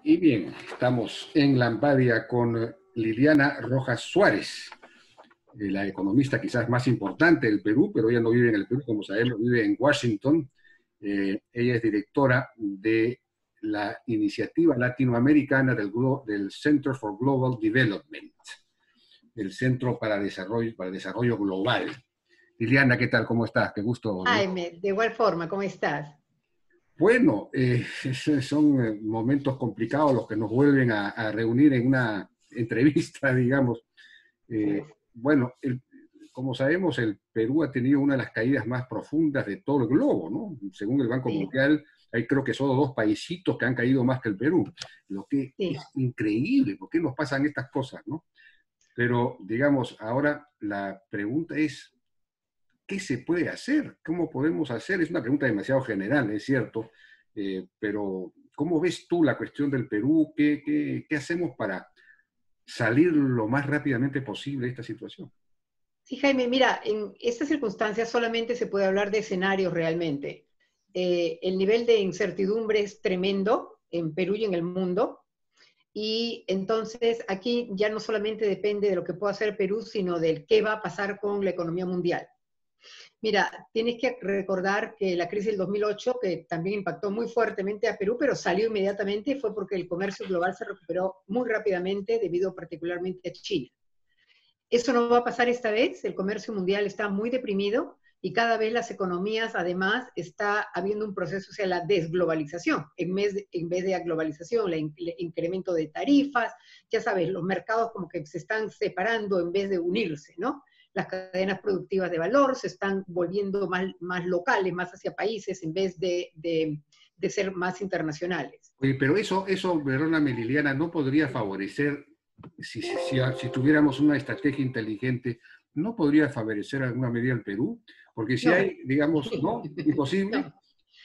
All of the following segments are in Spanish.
Y bien, estamos en Lambadia con Liliana Rojas Suárez, la economista quizás más importante del Perú, pero ella no vive en el Perú, como sabemos, vive en Washington. Ella es directora de la iniciativa latinoamericana del Center for Global Development, del Centro para Desarrollo Global. Liliana, ¿qué tal? ¿Cómo estás? Qué gusto. Jaime, de igual forma, ¿cómo estás? Bueno, son momentos complicados los que nos vuelven a reunir en una entrevista, digamos. Eh, Pues, bueno, como sabemos, el Perú ha tenido una de las caídas más profundas de todo el globo, ¿no? Según el Banco sí, Mundial, hay creo que solo dos paisitos que han caído más que el Perú, lo que sí. es increíble. ¿Por qué nos pasan estas cosas, no? Pero, digamos, ahora la pregunta es, ¿qué se puede hacer? ¿Cómo podemos hacer? Es una pregunta demasiado general, es cierto, pero ¿cómo ves tú la cuestión del Perú? ¿Qué hacemos para salir lo más rápidamente posible de esta situación? Sí, Jaime, mira, en estas circunstancias solamente se puede hablar de escenarios realmente. El nivel de incertidumbre es tremendo en Perú y en el mundo. Y entonces aquí ya no solamente depende de lo que pueda hacer Perú, sino del qué va a pasar con la economía mundial. Mira, tienes que recordar que la crisis del 2008, que también impactó muy fuertemente a Perú, pero salió inmediatamente, fue porque el comercio global se recuperó muy rápidamente debido particularmente a China. Eso no va a pasar esta vez, el comercio mundial está muy deprimido y cada vez las economías, además, está habiendo un proceso hacia la desglobalización, en vez de la globalización, el incremento de tarifas, ya sabes, los mercados como que se están separando en vez de unirse, ¿no? Las cadenas productivas de valor se están volviendo más locales, más hacia países, en vez de ser más internacionales. Oye, pero eso, perdóname Liliana, no podría favorecer, si tuviéramos una estrategia inteligente, ¿no podría favorecer alguna medida al Perú? Porque si No, hay, digamos, no, imposible, no.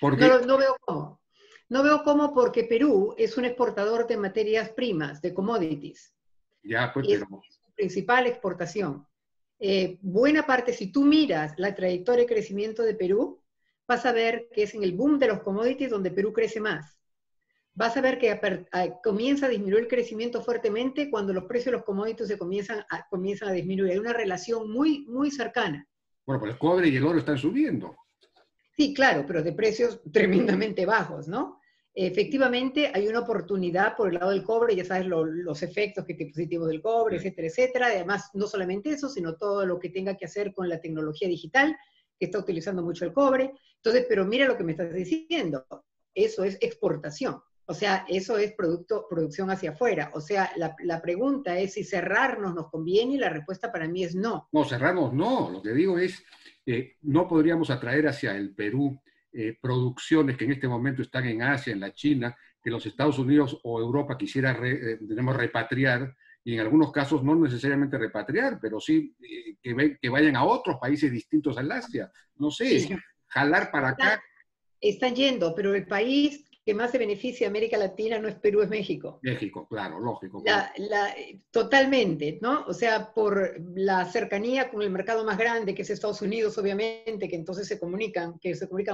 porque No veo cómo. No veo cómo porque Perú es un exportador de materias primas, de commodities. ya, pues, Es pero su principal exportación. Buena parte, si tú miras la trayectoria de crecimiento de Perú, vas a ver que es en el boom de los commodities donde Perú crece más. Vas a ver que comienza a disminuir el crecimiento fuertemente cuando los precios de los commodities comienzan a disminuir. Hay una relación muy cercana. bueno, pues el cobre y el oro están subiendo. Sí, claro, pero de precios tremendamente bajos, ¿no? Efectivamente, hay una oportunidad por el lado del cobre, ya sabes los efectos que positivos del cobre, Sí. etcétera, etcétera. Además, no solamente eso, sino todo lo que tenga que hacer con la tecnología digital, que está utilizando mucho el cobre. Entonces, pero mira lo que me estás diciendo, eso es exportación. O sea, eso es producción hacia afuera. O sea, la pregunta es si cerrarnos nos conviene y la respuesta para mí es no. No, cerramos, no. Lo que digo es, no podríamos atraer hacia el Perú producciones que en este momento están en Asia, en la China, que los Estados Unidos o Europa quisiera tenemos repatriar, y en algunos casos no necesariamente repatriar, pero sí que vayan a otros países distintos al Asia. No sé, es Sí, decir, jalar para están, acá. están yendo, pero el país que más se beneficia de América Latina no es Perú, es México. México, claro, lógico, pero Totalmente, ¿no? O sea, por la cercanía con el mercado más grande, que es Estados Unidos, obviamente, que entonces que se comunican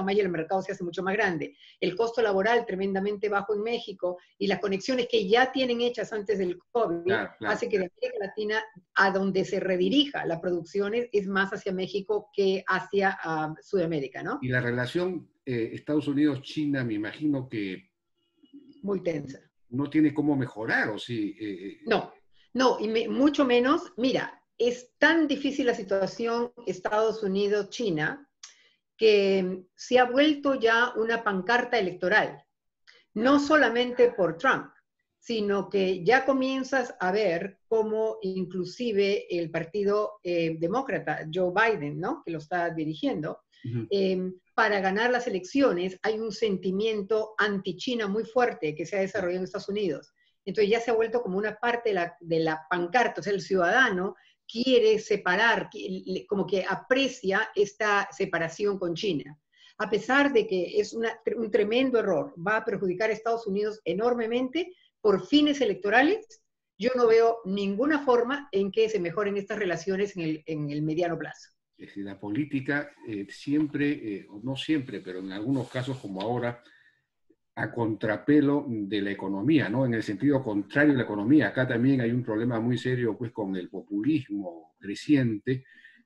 más y el mercado se hace mucho más grande. El costo laboral tremendamente bajo en México y las conexiones que ya tienen hechas antes del COVID, claro, claro. hace que de América Latina, a donde se redirija la producción, es más hacia México que hacia Sudamérica, ¿no? Y la relación Estados Unidos-China, me imagino que Muy tensa. no tiene cómo mejorar, ¿o sí? No, no, mucho menos, mira, es tan difícil la situación Estados Unidos-China que se ha vuelto ya una pancarta electoral, no solamente por Trump, sino que ya comienzas a ver cómo inclusive el partido demócrata, Joe Biden, ¿no? Que lo está dirigiendo, Uh-huh. para ganar las elecciones hay un sentimiento anti-China muy fuerte que se ha desarrollado en Estados Unidos. Entonces ya se ha vuelto como una parte de la pancarta, o sea, el ciudadano quiere separar, como que aprecia esta separación con China. A pesar de que es un tremendo error, va a perjudicar a Estados Unidos enormemente por fines electorales, yo no veo ninguna forma en que se mejoren estas relaciones en el mediano plazo. Es decir, la política siempre, o no siempre, pero en algunos casos como ahora, a contrapelo de la economía, ¿no? En el sentido contrario de la economía. Acá también hay un problema muy serio, pues, con el populismo creciente,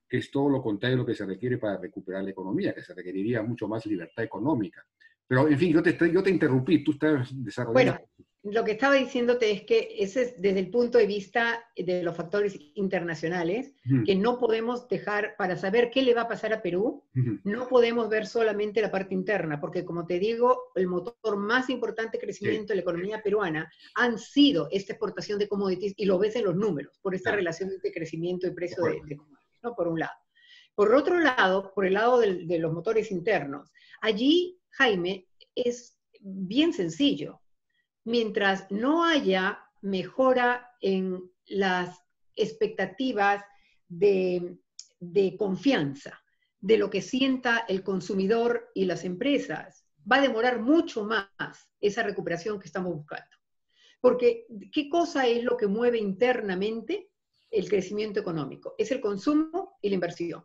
que es todo lo contrario de lo que se requiere para recuperar la economía, que se requeriría mucho más libertad económica. Pero, en fin, yo te interrumpí, tú estás desarrollando. Bueno, lo que estaba diciéndote es que ese es desde el punto de vista de los factores internacionales, que no podemos dejar, para saber qué le va a pasar a Perú, no podemos ver solamente la parte interna, porque como te digo, el motor más importante de crecimiento de la economía peruana han sido esta exportación de commodities, y lo ves en los números, por esta relación de crecimiento y precio de commodities, ¿no? Por un lado. Por otro lado, por el lado de los motores internos, allí, Jaime, es bien sencillo. Mientras no haya mejora en las expectativas de confianza, de lo que sienta el consumidor y las empresas, va a demorar mucho más esa recuperación que estamos buscando. Porque, ¿qué cosa es lo que mueve internamente el crecimiento económico? Es el consumo y la inversión.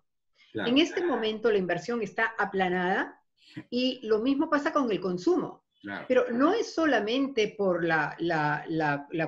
Claro. En este momento la inversión está aplanada y lo mismo pasa con el consumo. Claro. Pero no es solamente por la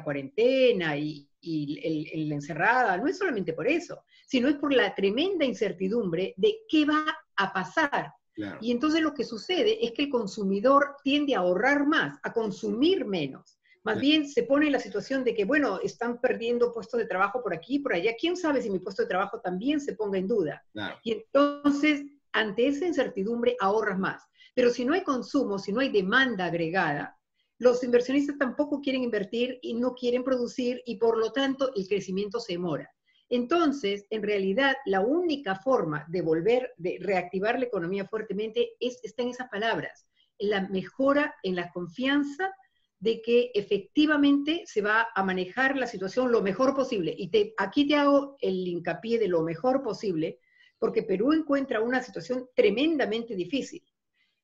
cuarentena y la encerrada, no es solamente por eso, sino es por la tremenda incertidumbre de qué va a pasar. Claro. Y entonces lo que sucede es que el consumidor tiende a ahorrar más, a consumir menos. Más bien se pone en la situación de que, bueno, están perdiendo puestos de trabajo por aquí y por allá. ¿Quién sabe si mi puesto de trabajo también se ponga en duda? Claro. Y entonces, ante esa incertidumbre, ahorras más. Pero si no hay consumo, si no hay demanda agregada, los inversionistas tampoco quieren invertir y no quieren producir, y por lo tanto el crecimiento se demora. Entonces, en realidad, la única forma de reactivar la economía fuertemente está en esas palabras, en la mejora, en la confianza de que efectivamente se va a manejar la situación lo mejor posible. Y aquí te hago el hincapié de lo mejor posible, porque Perú encuentra una situación tremendamente difícil.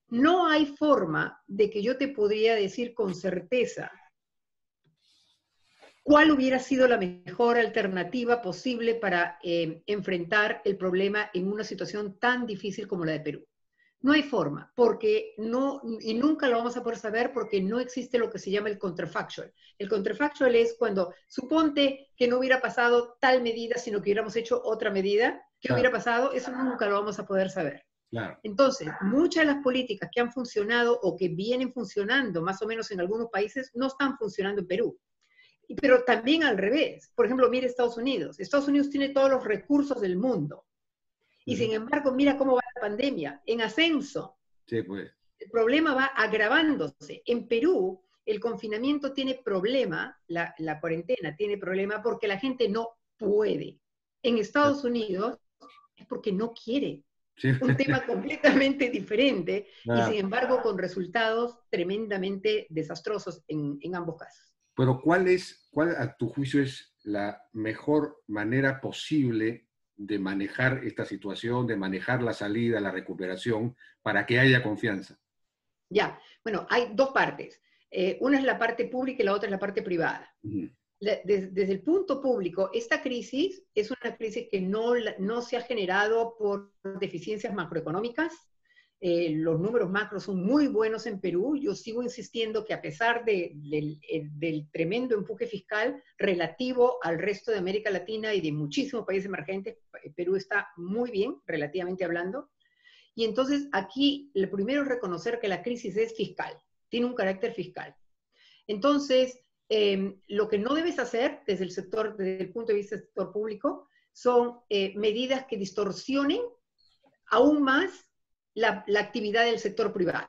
No hay forma de que yo te podría decir con certeza cuál hubiera sido la mejor alternativa posible para enfrentar el problema en una situación tan difícil como la de Perú. No hay forma, porque no, y nunca lo vamos a poder saber porque no existe lo que se llama el counterfactual. El counterfactual es cuando, suponte que no hubiera pasado tal medida, sino que hubiéramos hecho otra medida, ¿qué hubiera pasado? Eso nunca lo vamos a poder saber. Claro. Entonces, muchas de las políticas que han funcionado o que vienen funcionando más o menos en algunos países no están funcionando en Perú. Pero también al revés. Por ejemplo, mire Estados Unidos. Estados Unidos tiene todos los recursos del mundo. Y sin embargo, mira cómo va la pandemia, en ascenso. Sí, pues. El problema va agravándose. En Perú, el confinamiento tiene problema, la cuarentena tiene problema porque la gente no puede. En Estados Unidos es porque no quiere. Sí. Un tema completamente diferente y sin embargo con resultados tremendamente desastrosos en ambos casos. Pero ¿cuál a tu juicio es la mejor manera posible de manejar esta situación, de manejar la salida, la recuperación, para que haya confianza? Ya, bueno, hay dos partes. Una es la parte pública y la otra es la parte privada. Desde el punto público, esta crisis es una crisis que no se ha generado por deficiencias macroeconómicas. Los números macros son muy buenos en Perú. Yo sigo insistiendo que a pesar del tremendo empuje fiscal relativo al resto de América Latina y de muchísimos países emergentes, Perú está muy bien, relativamente hablando. Y entonces aquí, lo primero es reconocer que la crisis es fiscal, tiene un carácter fiscal. Entonces, lo que no debes hacer desde el punto de vista del sector público son medidas que distorsionen aún más la actividad del sector privado.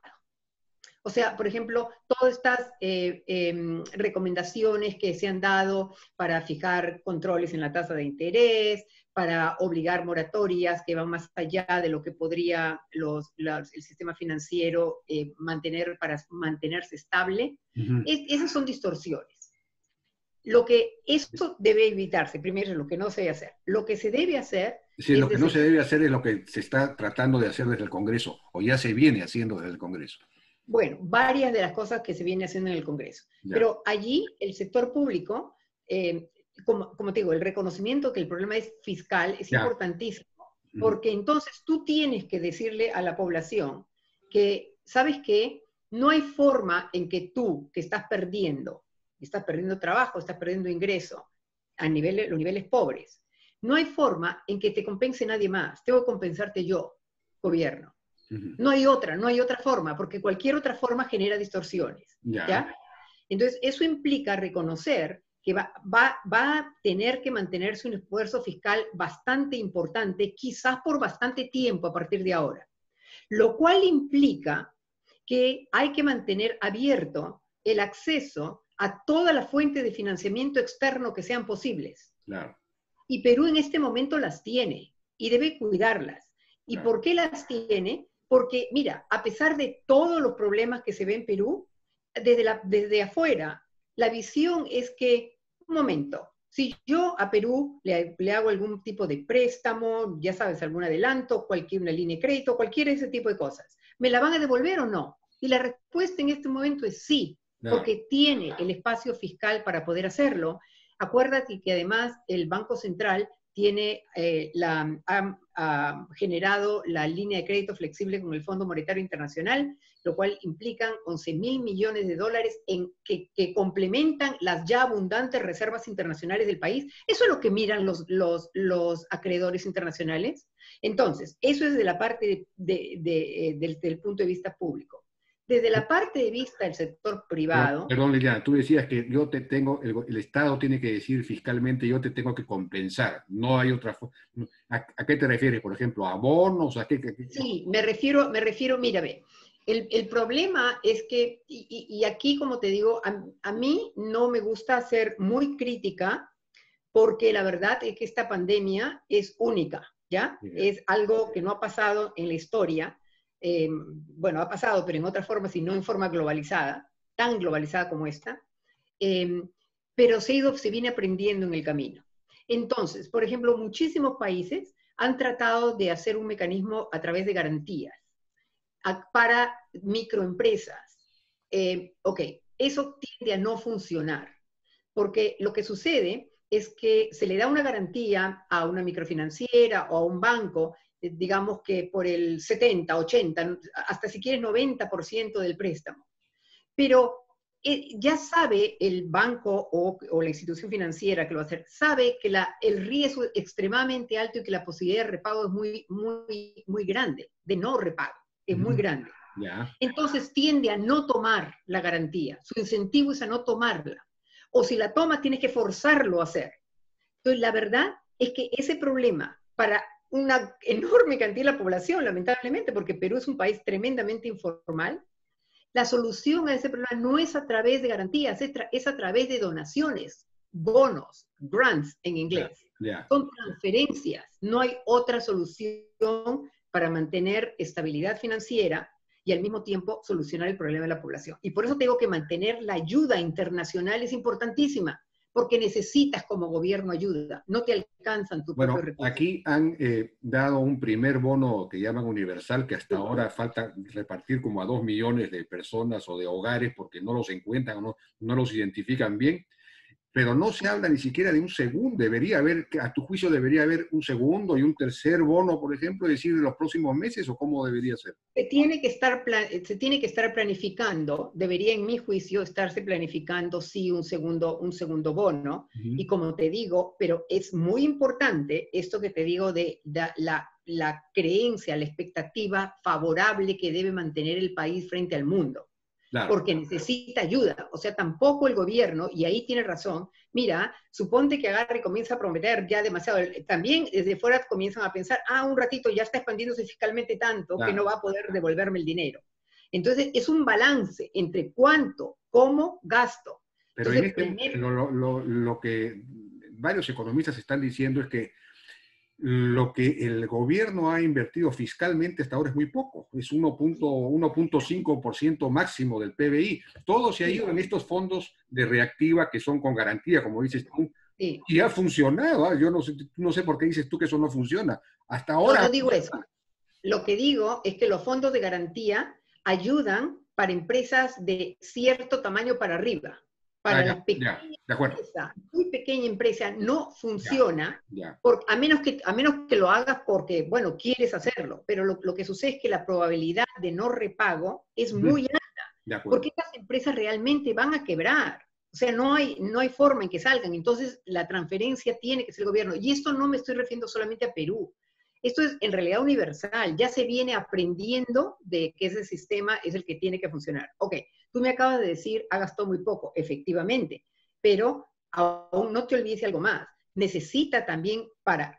O sea, por ejemplo, todas estas recomendaciones que se han dado para fijar controles en la tasa de interés, para obligar moratorias que van más allá de lo que podría el sistema financiero mantener para mantenerse estable, esas son distorsiones. Eso debe evitarse, primero es lo que no se debe hacer. Lo que se debe hacer... Sí, lo que no se debe hacer es lo que se está tratando de hacer desde el Congreso, o ya se viene haciendo desde el Congreso. Bueno, varias de las cosas que se viene haciendo en el Congreso. Ya. Pero allí el sector público, como te digo, el reconocimiento que el problema es fiscal es importantísimo, porque entonces tú tienes que decirle a la población que, ¿sabes qué? no hay forma en que tú, que estás perdiendo trabajo, estás perdiendo ingreso a los niveles pobres, no hay forma en que te compense nadie más. Tengo que compensarte yo, gobierno. No hay otra forma, porque cualquier otra forma genera distorsiones. ¿Ya? Entonces, eso implica reconocer que va a tener que mantenerse un esfuerzo fiscal bastante importante, quizás por bastante tiempo a partir de ahora. Lo cual implica que hay que mantener abierto el acceso a todas las fuentes de financiamiento externo que sean posibles. Claro. Y Perú en este momento las tiene y debe cuidarlas. ¿Y Claro. por qué las tiene? Porque, mira, a pesar de todos los problemas que se ven en Perú, desde afuera, la visión es que, un momento, si yo a Perú le hago algún tipo de préstamo, ya sabes, algún adelanto, una línea de crédito, cualquier ese tipo de cosas, ¿me la van a devolver o no? Y la respuesta en este momento es sí, porque tiene el espacio fiscal para poder hacerlo. Acuérdate que además el Banco Central tiene, ha generado la línea de crédito flexible con el Fondo Monetario Internacional, lo cual implican 11.000 millones de dólares que complementan las ya abundantes reservas internacionales del país. Eso es lo que miran los acreedores internacionales. Entonces, eso es de la parte del punto de vista público. Desde la parte de vista del sector privado... Perdón, Liliana, tú decías que yo te tengo, el Estado tiene que decir fiscalmente, yo te tengo que compensar, no hay otra forma. ¿A qué te refieres, por ejemplo? ¿A bonos? Sí, me refiero, mira, ve, el problema es que, y aquí, como te digo, a mí no me gusta ser muy crítica, porque la verdad es que esta pandemia es única, ¿ya? Es algo que no ha pasado en la historia. Bueno, ha pasado, pero en otra forma, si no en forma globalizada, tan globalizada como esta, pero se viene aprendiendo en el camino. Entonces, por ejemplo, muchísimos países han tratado de hacer un mecanismo a través de garantías para microempresas. Ok, eso tiende a no funcionar, porque lo que sucede es que se le da una garantía a una microfinanciera o a un banco, digamos que por el 70, 80, hasta si quieres 90% del préstamo. Pero ya sabe el banco o la institución financiera que lo va a hacer, sabe que el riesgo es extremadamente alto y que la posibilidad de repago es muy grande, de no repago, es muy grande. Entonces tiende a no tomar la garantía, su incentivo es a no tomarla. O si la tomas, tienes que forzarlo a hacer. Entonces, la verdad es que ese problema para una enorme cantidad de la población, lamentablemente, porque Perú es un país tremendamente informal, la solución a ese problema no es a través de garantías, es a través de donaciones, bonos, grants en inglés. Son transferencias. No hay otra solución para mantener estabilidad financiera y al mismo tiempo solucionar el problema de la población. Y por eso tengo que mantener la ayuda internacional, es importantísima, porque necesitas como gobierno ayuda, no te alcanzan tus propios recursos. Aquí han dado un primer bono que llaman universal, que hasta ahora falta repartir como a 2 millones de personas o de hogares porque no los encuentran o no los identifican bien. Pero no se habla ni siquiera de un segundo. Debería haber, a tu juicio, debería haber un segundo y un tercer bono, por ejemplo, es decir, en los próximos meses, ¿o cómo debería ser? Se tiene que estar planificando, debería, en mi juicio, estarse planificando, sí, un segundo bono. Y como te digo, pero es muy importante esto que te digo de la creencia, la expectativa favorable que debe mantener el país frente al mundo. Claro. Porque necesita ayuda, o sea, tampoco el gobierno, y ahí tiene razón, mira, suponte que agarre y comienza a prometer ya demasiado, también desde fuera comienzan a pensar, un ratito ya está expandiéndose fiscalmente tanto, claro, que no va a poder devolverme el dinero. Entonces, es un balance entre cuánto, cómo, gasto. Pero entonces, lo que varios economistas están diciendo es que lo que el gobierno ha invertido fiscalmente hasta ahora es muy poco, es 1.5% máximo del PBI. Todo se ha ido en estos fondos de reactiva que son con garantía, como dices tú, y ha funcionado. Yo no sé por qué dices tú que eso no funciona. Hasta ahora... No digo eso. Lo que digo es que los fondos de garantía ayudan para empresas de cierto tamaño para arriba. Para las pequeñas empresas, muy pequeña empresa no funciona, a menos que lo hagas porque, bueno, quieres hacerlo, pero lo que sucede es que la probabilidad de no repago es muy alta. De acuerdo. Porque estas empresas realmente van a quebrar. O sea, no hay forma en que salgan. Entonces, la transferencia tiene que ser el gobierno. Y esto no me estoy refiriendo solamente a Perú. Esto es en realidad universal. Ya se viene aprendiendo de que ese sistema es el que tiene que funcionar. Ok, tú me acabas de decir, ha gastado muy poco, efectivamente, pero aún no te olvides de algo más. Necesita también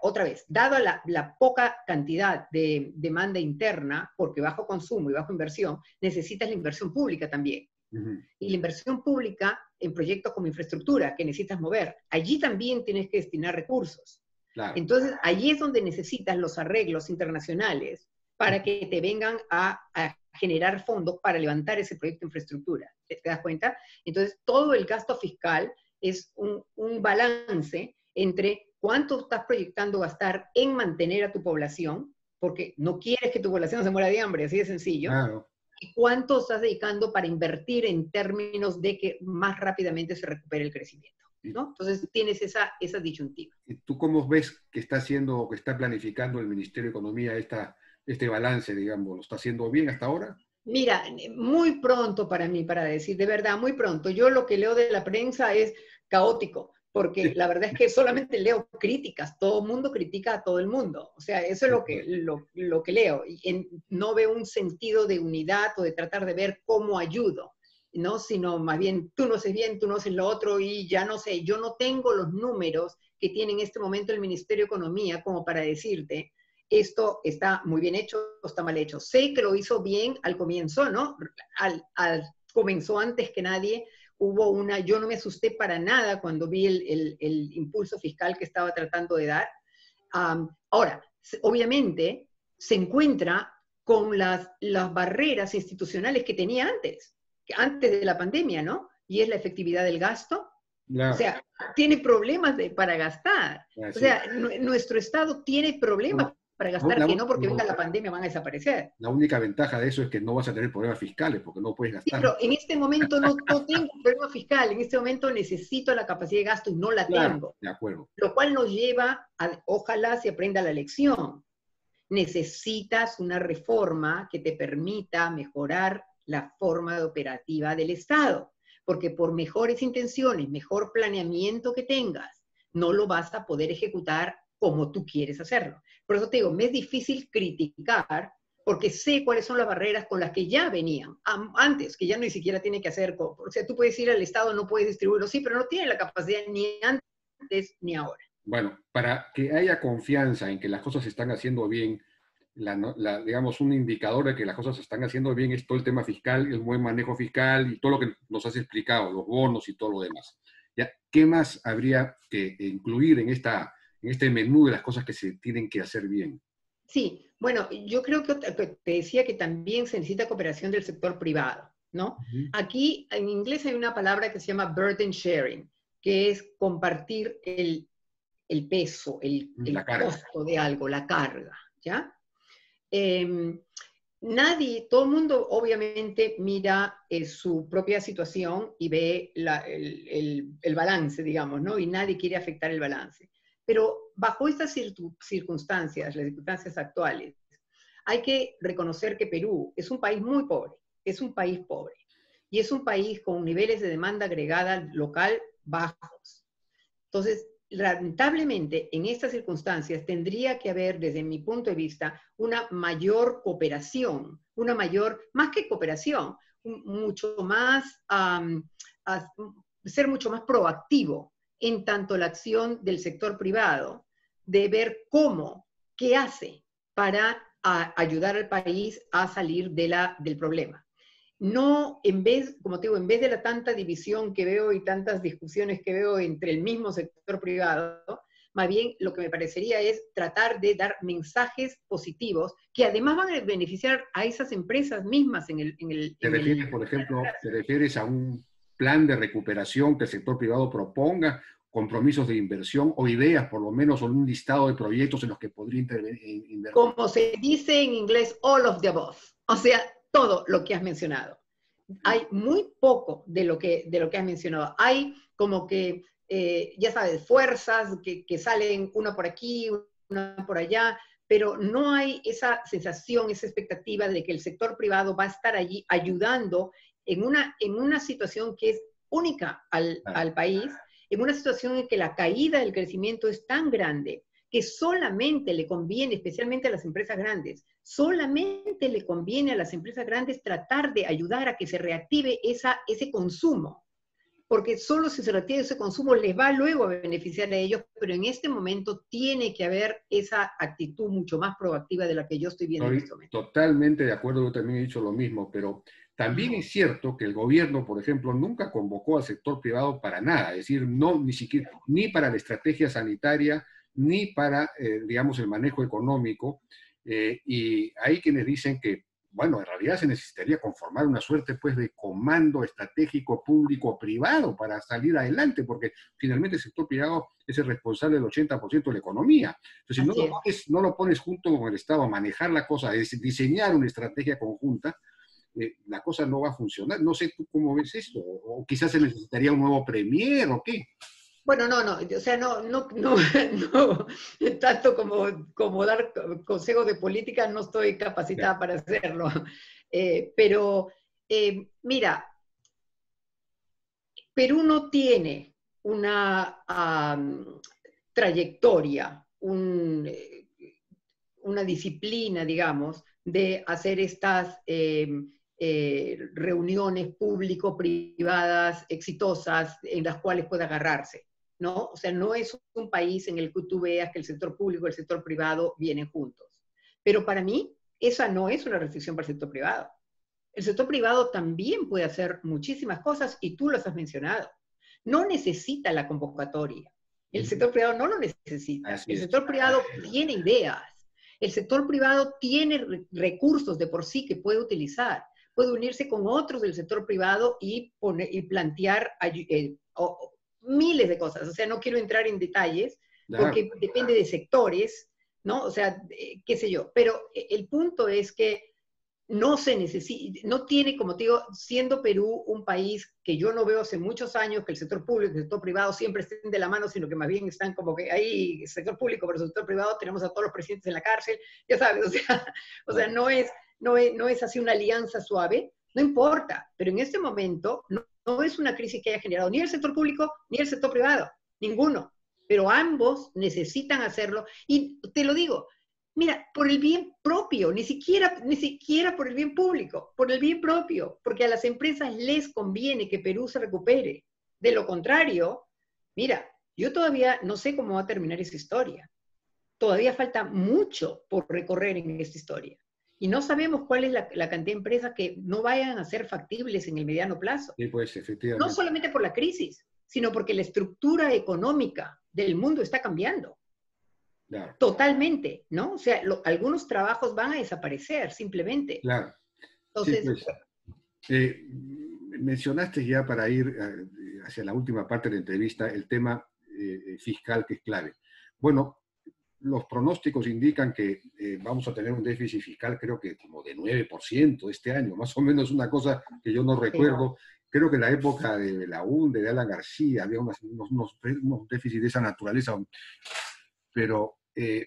otra vez, dado la poca cantidad de demanda interna, porque bajo consumo y bajo inversión, necesitas la inversión pública también. Y la inversión pública en proyectos como infraestructura, que necesitas mover, allí también tienes que destinar recursos. Claro. Entonces, allí es donde necesitas los arreglos internacionales para que te vengan a generar fondos para levantar ese proyecto de infraestructura. ¿Te das cuenta? Entonces, todo el gasto fiscal es un balance entre cuánto estás proyectando gastar en mantener a tu población, porque no quieres que tu población se muera de hambre, así de sencillo, Claro. y cuánto estás dedicando para invertir en términos de que más rápidamente se recupere el crecimiento, ¿no? Entonces tienes esa disyuntiva. ¿Y tú cómo ves que está haciendo, que está planificando el Ministerio de Economía este balance, digamos? ¿Lo está haciendo bien hasta ahora? Mira, muy pronto para mí, para decir, de verdad, muy pronto. Yo lo que leo de la prensa es caótico, porque la verdad es que solamente leo críticas, todo el mundo critica a todo el mundo. O sea, eso es lo que leo. Y no veo un sentido de unidad o de tratar de ver cómo ayudo, ¿no? Sino más bien, tú no haces bien, tú no haces lo otro y ya no sé, yo no tengo los números que tiene en este momento el Ministerio de Economía como para decirte, esto está muy bien hecho o está mal hecho. Sé que lo hizo bien al comienzo, ¿no? Comenzó antes que nadie, yo no me asusté para nada cuando vi el impulso fiscal que estaba tratando de dar. Ahora, obviamente, se encuentra con las barreras institucionales que tenía antes de la pandemia, ¿no? Y es la efectividad del gasto. Claro. O sea, tiene problemas para gastar. Así O sea, es. nuestro Estado tiene problemas para gastar que no porque venga la pandemia van a desaparecer. La única ventaja de eso es que no vas a tener problemas fiscales porque no puedes Sí, gastar. pero en este momento no tengo un problema fiscal, en este momento necesito la capacidad de gasto y no la tengo. De acuerdo. Lo cual nos lleva a, ojalá se aprenda la lección. Necesitas una reforma que te permita mejorar la forma operativa del Estado, porque por mejores intenciones, mejor planeamiento que tengas, no lo vas a poder ejecutar como tú quieres hacerlo. Por eso te digo, me es difícil criticar porque sé cuáles son las barreras con las que ya venían antes, que ya ni siquiera tiene que hacer, o sea, tú puedes ir al Estado, no puedes distribuirlo, sí, pero no tiene la capacidad ni antes ni ahora. Bueno, para que haya confianza en que las cosas se están haciendo bien, digamos, un indicador de que las cosas se están haciendo bien es todo el tema fiscal, el buen manejo fiscal y todo lo que nos has explicado, los bonos y todo lo demás. ¿Ya? ¿Qué más habría que incluir en este menú de las cosas que se tienen que hacer bien? Sí, bueno, yo creo que te decía que también se necesita cooperación del sector privado, ¿no? Aquí en inglés hay una palabra que se llama burden sharing, que es compartir el peso, el costo de algo, la carga, ¿ya? Todo el mundo obviamente mira su propia situación y ve el balance, digamos, ¿no? Y nadie quiere afectar el balance. Pero bajo estas circunstancias, las circunstancias actuales, hay que reconocer que Perú es un país muy pobre, es un país pobre, y es un país con niveles de demanda agregada local bajos. Entonces, lamentablemente, en estas circunstancias tendría que haber, desde mi punto de vista, una mayor cooperación, más que cooperación, mucho más, ser mucho más proactivo en tanto la acción del sector privado, de ver qué hace para ayudar al país a salir del problema. No, como te digo, en vez de la tanta división que veo y tantas discusiones que veo entre el mismo sector privado, más bien lo que me parecería es tratar de dar mensajes positivos que además van a beneficiar a esas empresas mismas ¿Te refieres, por ejemplo, te refieres a un plan de recuperación que el sector privado proponga, compromisos de inversión o ideas, por lo menos, o un listado de proyectos en los que podría invertir? Como se dice en inglés, all of the above. O sea, todo lo que has mencionado. Hay muy poco de lo que has mencionado. Hay como que, ya sabes, fuerzas que salen una por aquí, una por allá, pero no hay esa sensación, esa expectativa de que el sector privado va a estar allí ayudando en una situación que es única al país, en una situación en que la caída del crecimiento es tan grande que solamente le conviene, especialmente a las empresas grandes, solamente le conviene a las empresas grandes tratar de ayudar a que se reactive ese consumo, porque solo si se reactiva ese consumo les va luego a beneficiar a ellos, pero en este momento tiene que haber esa actitud mucho más proactiva de la que yo estoy viendo en este momento. Totalmente de acuerdo, yo también he dicho lo mismo, pero también es cierto que el gobierno, por ejemplo, nunca convocó al sector privado para nada, es decir, no, ni siquiera, ni para la estrategia sanitaria, ni para, digamos, el manejo económico, y hay quienes dicen que, bueno, en realidad se necesitaría conformar una suerte, pues, de comando estratégico público-privado para salir adelante, porque finalmente el sector privado es el responsable del 80% de la economía. Entonces, si no lo pones junto con el Estado a manejar la cosa, es diseñar una estrategia conjunta, la cosa no va a funcionar. No sé tú cómo ves esto, o quizás se necesitaría un nuevo premier o qué. Bueno, o sea, no, tanto como dar consejos de política, no estoy capacitada para hacerlo. Pero, mira, Perú no tiene una trayectoria, una disciplina, digamos, de hacer estas reuniones público-privadas exitosas en las cuales pueda agarrarse, ¿no? O sea, no es un país en el que tú veas que el sector público y el sector privado vienen juntos. Pero para mí, esa no es una restricción para el sector privado. El sector privado también puede hacer muchísimas cosas y tú las has mencionado. No necesita la convocatoria. El sector privado no lo necesita. El sector privado tiene ideas. El sector privado tiene recursos de por sí que puede utilizar. Puede unirse con otros del sector privado y plantear miles de cosas. O sea, no quiero entrar en detalles porque depende de sectores, ¿no? O sea, qué sé yo. Pero el punto es que no se necesita, no tiene, como te digo, siendo Perú un país que yo no veo hace muchos años que el sector público y el sector privado siempre estén de la mano, sino que más bien están como que ahí, sector público versus sector privado, tenemos a todos los presidentes en la cárcel, ya sabes, o sea no es así una alianza suave, no importa, pero en este momento no es una crisis que haya generado ni el sector público ni el sector privado, ninguno, pero ambos necesitan hacerlo, y te lo digo, mira, por el bien propio, ni siquiera por el bien público, por el bien propio, porque a las empresas les conviene que Perú se recupere. De lo contrario, mira, yo todavía no sé cómo va a terminar esa historia. Todavía falta mucho por recorrer en esta historia. Y no sabemos cuál es la cantidad de empresas que no vayan a ser factibles en el mediano plazo. Sí, pues, efectivamente. No solamente por la crisis, sino porque la estructura económica del mundo está cambiando. Claro. Totalmente, ¿no? O sea, algunos trabajos van a desaparecer, simplemente. Claro. Entonces, sí, pues, mencionaste ya para ir hacia la última parte de la entrevista el tema fiscal que es clave. Bueno, los pronósticos indican que vamos a tener un déficit fiscal creo que como de 9% este año, más o menos una cosa que yo no recuerdo. Sí. Creo que en la época de la UNDE, de Alan García, había unos déficits de esa naturaleza, pero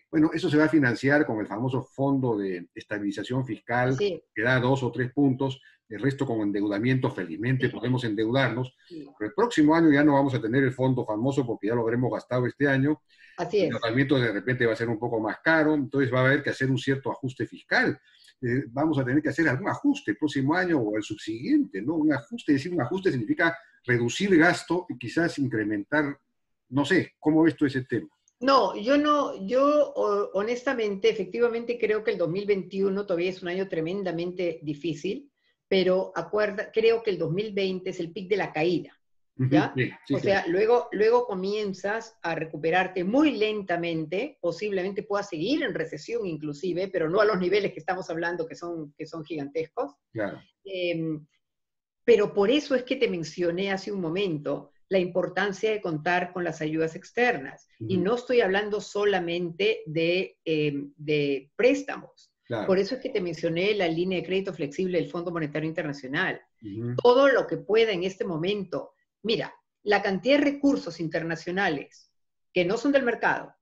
bueno, eso se va a financiar con el famoso Fondo de Estabilización Fiscal, sí, que da 2 o 3 puntos, el resto con endeudamiento, felizmente sí, podemos endeudarnos, sí, pero el próximo año ya no vamos a tener el fondo famoso porque ya lo habremos gastado este año. Así es. El endeudamiento de repente va a ser un poco más caro, entonces va a haber que hacer un cierto ajuste fiscal. Vamos a tener que hacer algún ajuste el próximo año o el subsiguiente, ¿no? Un ajuste, es decir, un ajuste significa reducir gasto y quizás incrementar, no sé, ¿cómo ves tú ese tema? No, yo honestamente, efectivamente creo que el 2021 todavía es un año tremendamente difícil, pero creo que el 2020 es el pic de la caída, ¿ya? Sí, sí, o sea, luego comienzas a recuperarte muy lentamente, posiblemente puedas seguir en recesión inclusive, pero no a los niveles que estamos hablando que son gigantescos. Claro. Pero por eso es que te mencioné hace un momento la importancia de contar con las ayudas externas. Y no estoy hablando solamente de préstamos. Claro. Por eso es que te mencioné la línea de crédito flexible del Fondo Monetario Internacional. Todo lo que pueda en este momento. Mira, la cantidad de recursos internacionales que no son del mercado,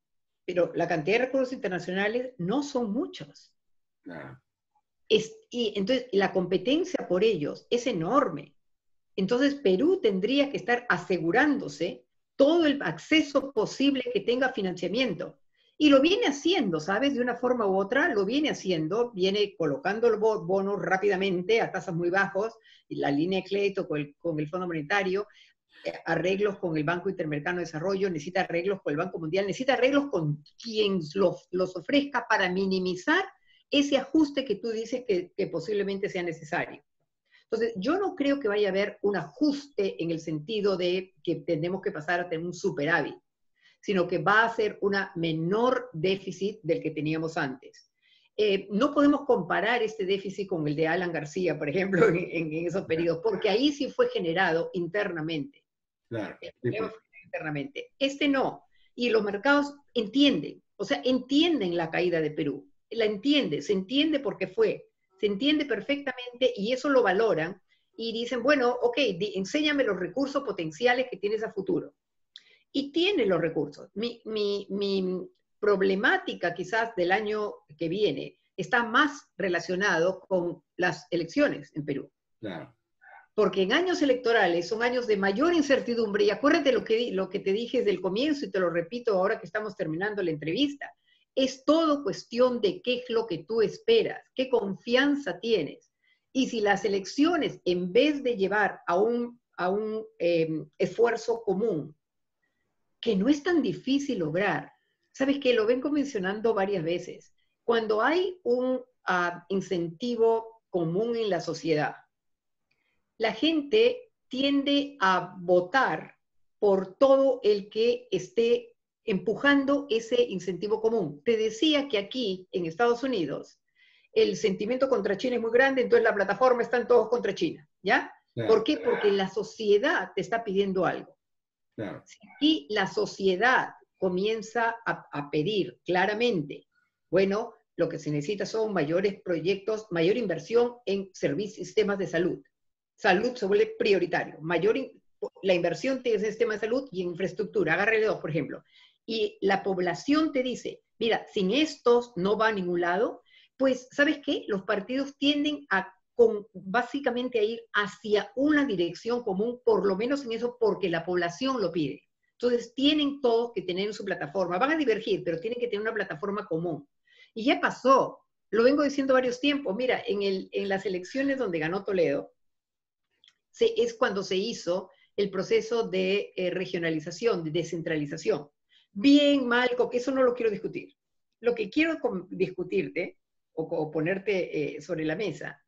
pero la cantidad de recursos internacionales no son muchos. Claro. Y entonces la competencia por ellos es enorme. Entonces Perú tendría que estar asegurándose todo el acceso posible que tenga financiamiento. Y lo viene haciendo, ¿sabes? De una forma u otra, lo viene haciendo, viene colocando los bonos rápidamente a tasas muy bajos, y la línea de crédito con el Fondo Monetario, arreglos con el Banco Interamericano de Desarrollo, necesita arreglos con el Banco Mundial, necesita arreglos con quien los ofrezca para minimizar ese ajuste que tú dices que posiblemente sea necesario. Entonces, yo no creo que vaya a haber un ajuste en el sentido de que tenemos que pasar a tener un superávit, sino que va a ser una menor déficit del que teníamos antes. No podemos comparar este déficit con el de Alan García, por ejemplo, en esos periodos, porque ahí sí fue generado internamente. Claro. El problema fue internamente. Este no. Y los mercados entienden, o sea, entienden la caída de Perú. La entiende, se entiende porque fue. Se entiende perfectamente y eso lo valoran y dicen, bueno, ok, enséñame los recursos potenciales que tienes a futuro. Y tiene los recursos. Mi problemática quizás del año que viene está más relacionado con las elecciones en Perú. Claro. Porque en años electorales son años de mayor incertidumbre, y acuérdate lo que te dije desde el comienzo y te lo repito ahora que estamos terminando la entrevista, es todo cuestión de qué es lo que tú esperas, qué confianza tienes. Y si las elecciones, en vez de llevar a un esfuerzo común, que no es tan difícil lograr, ¿sabes qué? Lo vengo mencionando varias veces. Cuando hay un incentivo común en la sociedad, la gente tiende a votar por todo el que esté empujando ese incentivo común. Te decía que aquí, en Estados Unidos, el sentimiento contra China es muy grande, entonces la plataforma están todos contra China, ¿ya? Claro. ¿Por qué? Porque la sociedad te está pidiendo algo. Claro. Y la sociedad comienza a pedir claramente, bueno, lo que se necesita son mayores proyectos, mayor inversión en servicios, sistemas de salud. Salud se vuelve prioritario. La inversión tiene en sistema de salud y en infraestructura. Agárrale dos, por ejemplo. Y la población te dice, mira, sin estos no va a ningún lado, pues, ¿sabes qué? Los partidos tienden básicamente a ir hacia una dirección común, por lo menos en eso, porque la población lo pide. Entonces, tienen todos que tener su plataforma. Van a divergir, pero tienen que tener una plataforma común. Y ya pasó. Lo vengo diciendo varios tiempos. Mira, en las elecciones donde ganó Toledo, es cuando se hizo el proceso de regionalización, de descentralización. Bien, mal, eso no lo quiero discutir. Lo que quiero discutirte o ponerte sobre la mesa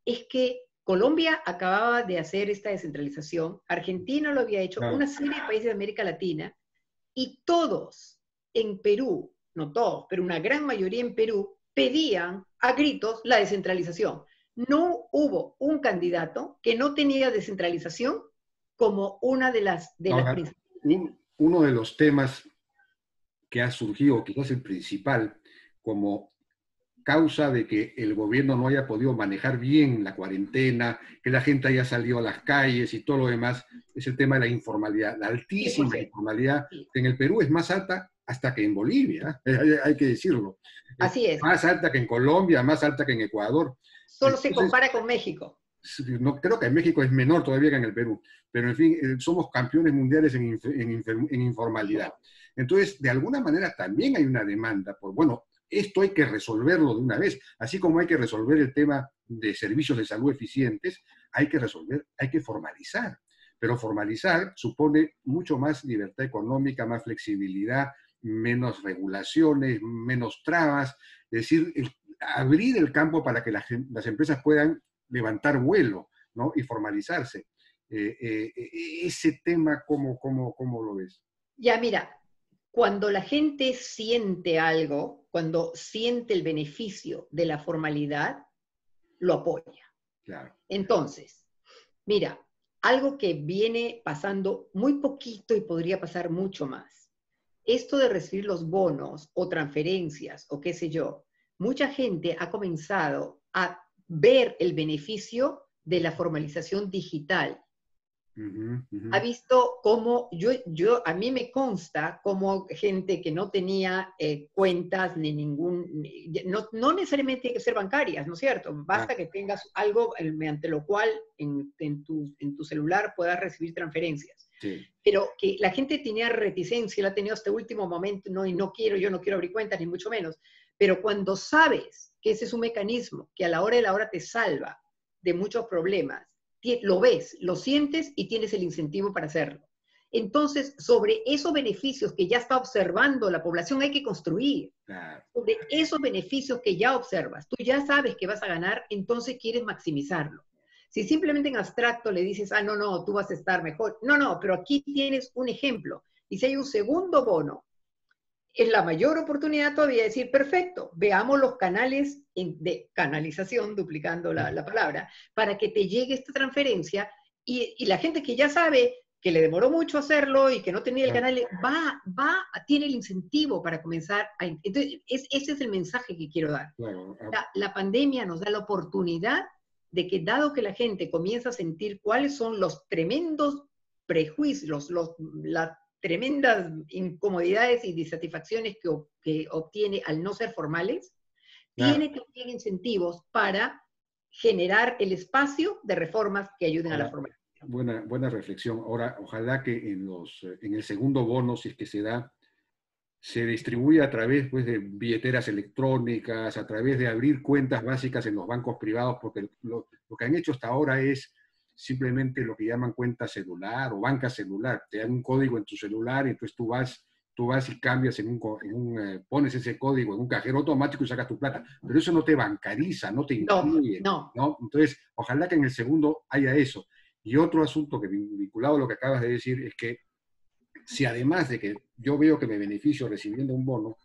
es que Colombia acababa de hacer esta descentralización, Argentina lo había hecho, una serie de países de América Latina, y todos en Perú, no todos, pero una gran mayoría en Perú, pedían a gritos la descentralización. No hubo un candidato que no tenía descentralización como una de las principales. Uno de los temas que ha surgido, quizás el principal, como causa de que el gobierno no haya podido manejar bien la cuarentena, que la gente haya salido a las calles y todo lo demás, es el tema de la informalidad, la altísima informalidad, que en el Perú es más alta hasta que en Bolivia, hay que decirlo. Así es. Más alta que en Colombia, más alta que en Ecuador. Solo se compara con México. No, creo que en México es menor todavía que en el Perú, pero en fin, somos campeones mundiales en informalidad. Entonces, de alguna manera también hay una demanda por, bueno, esto hay que resolverlo de una vez, así como hay que resolver el tema de servicios de salud eficientes, hay que formalizar. Pero formalizar supone mucho más libertad económica, más flexibilidad, menos regulaciones, menos trabas, es decir, abrir el campo para que las empresas puedan levantar vuelo, ¿no? Y formalizarse. Ese tema, ¿cómo lo ves? Ya, mira, cuando la gente siente algo, cuando siente el beneficio de la formalidad, lo apoya. Claro. Entonces, mira, algo que viene pasando muy poquito y podría pasar mucho más. Esto de recibir los bonos o transferencias o qué sé yo, mucha gente ha comenzado a ver el beneficio de la formalización digital. Ha visto cómo, a mí me consta como gente que no tenía cuentas ni no necesariamente tiene que ser bancarias, ¿no es cierto? Basta que tengas algo mediante lo cual en tu celular puedas recibir transferencias. Sí. Pero que la gente tenía reticencia, la ha tenido hasta el último momento, no, y yo no quiero abrir cuentas, ni mucho menos. Pero cuando sabes que ese es un mecanismo que a la hora de la hora te salva de muchos problemas, lo ves, lo sientes y tienes el incentivo para hacerlo. Entonces, sobre esos beneficios que ya está observando la población hay que construir. Claro. Sobre esos beneficios que ya observas, tú ya sabes que vas a ganar, entonces quieres maximizarlo. Si simplemente en abstracto le dices, no, tú vas a estar mejor. No, pero aquí tienes un ejemplo. Y si hay un segundo bono, es la mayor oportunidad todavía de decir, perfecto, veamos los canales de canalización, duplicando la palabra, para que te llegue esta transferencia y la gente que ya sabe que le demoró mucho hacerlo y que no tenía el canal, tiene el incentivo para comenzar a... Entonces, ese es el mensaje que quiero dar. Claro. La pandemia nos da la oportunidad de que dado que la gente comienza a sentir cuáles son los tremendos prejuicios, las tremendas incomodidades y disatisfacciones que obtiene al no ser formales, tiene también incentivos para generar el espacio de reformas que ayuden a la formalidad. Buena reflexión. Ahora, ojalá que en el segundo bono, si es que se da, se distribuye a través pues, de billeteras electrónicas, a través de abrir cuentas básicas en los bancos privados, porque lo que han hecho hasta ahora es simplemente lo que llaman cuenta celular o banca celular. Te dan un código en tu celular y entonces tú vas y cambias pones ese código en un cajero automático y sacas tu plata. Pero eso no te bancariza, no te incluye. No. Entonces, ojalá que en el segundo haya eso. Y otro asunto que vinculado a lo que acabas de decir es que si además de que yo veo que me beneficio recibiendo un bono,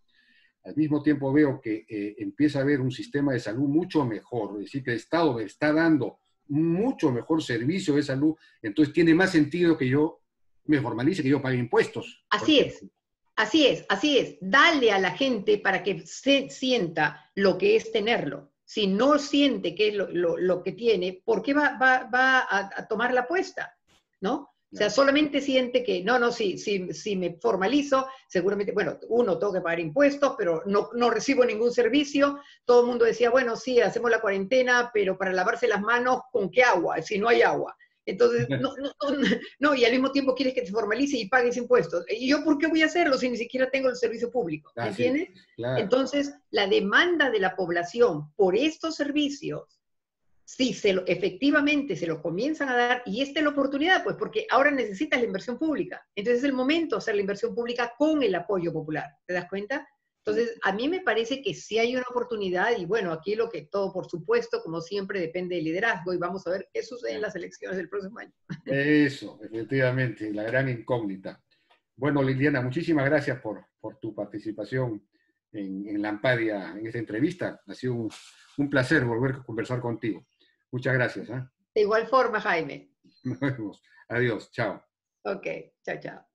al mismo tiempo veo que empieza a haber un sistema de salud mucho mejor, es decir, que el Estado me está dando mucho mejor servicio de salud, entonces tiene más sentido que yo me formalice, que yo pague impuestos. Así es. Dale a la gente para que se sienta lo que es tenerlo. Si no siente que es lo que tiene, ¿por qué va a tomar la apuesta? ¿No? O sea, solamente siente que, si me formalizo, seguramente, bueno, tengo que pagar impuestos, pero no recibo ningún servicio. Todo el mundo decía, bueno, sí, hacemos la cuarentena, pero para lavarse las manos, ¿con qué agua? Si no hay agua. Entonces, y al mismo tiempo quieres que te formalice y pagues impuestos. ¿Y yo por qué voy a hacerlo si ni siquiera tengo el servicio público? ¿Me entiendes? Sí, claro. Entonces, la demanda de la población por estos servicios, si efectivamente se lo comienzan a dar, y esta es la oportunidad, pues porque ahora necesitas la inversión pública. Entonces es el momento de hacer la inversión pública con el apoyo popular. ¿Te das cuenta? Entonces, a mí me parece que sí hay una oportunidad, y bueno, aquí todo, por supuesto, como siempre, depende del liderazgo, y vamos a ver qué sucede en las elecciones del próximo año. Eso, efectivamente, la gran incógnita. Bueno, Liliana, muchísimas gracias por tu participación en Lampadia, en esta entrevista. Ha sido un placer volver a conversar contigo. Muchas gracias. De igual forma, Jaime. Nos vemos. Adiós. Chao. Ok. Chao, chao.